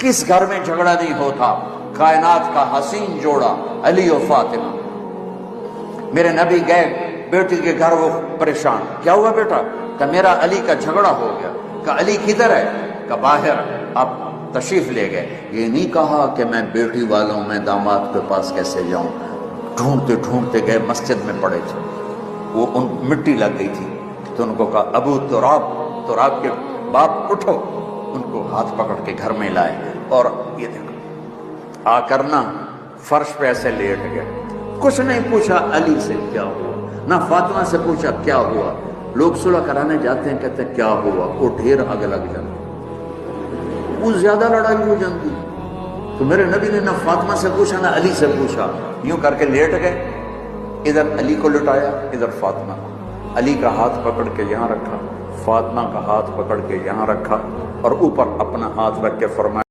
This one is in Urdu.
کس گھر میں جھگڑا نہیں ہوتا؟ کائنات کا حسین جوڑا علی و فاطمہ۔ میرے نبی گئے بیٹی کے گھر، وہ پریشان، کیا ہوا بیٹا؟ کہ میرا علی کا جھگڑا ہو گیا۔ کہ علی کدھر ہے؟ کہ باہر۔ اب تشریف لے گئے۔ یہ نہیں کہا کہ میں بیٹی والوں میں داماد کے پاس کیسے جاؤں، ڈھونڈتے ڈھونڈتے گئے، مسجد میں پڑے تھے، وہ ان مٹی لگ گئی تھی تو ان کو کہا ابو تراب، تراب کے باپ اٹھو، ان کو ہاتھ پکڑ کے گھر میں لائے، اور یہ دیکھو آ کر نا فرش پہ ایسے لیٹ گئے۔ کچھ نہیں پوچھا علی سے کیا ہوا، نہ فاطمہ سے پوچھا کیا ہوا۔ لوگ صلح کرانے جاتے ہیں، کہتے ہیں کیا ہوا، وہ ڈھیر آگ لگ جاتی، وہ زیادہ لڑائی ہو جاتی۔ تو میرے نبی نے نہ فاطمہ سے پوچھا نہ علی سے پوچھا، یوں کر کے لیٹ گئے، ادھر علی کو لٹایا ادھر فاطمہ کو، علی کا ہاتھ پکڑ کے یہاں رکھا، فاطمہ کا ہاتھ پکڑ کے یہاں رکھا، اور اوپر اپنا ہاتھ رکھ کے فرمایا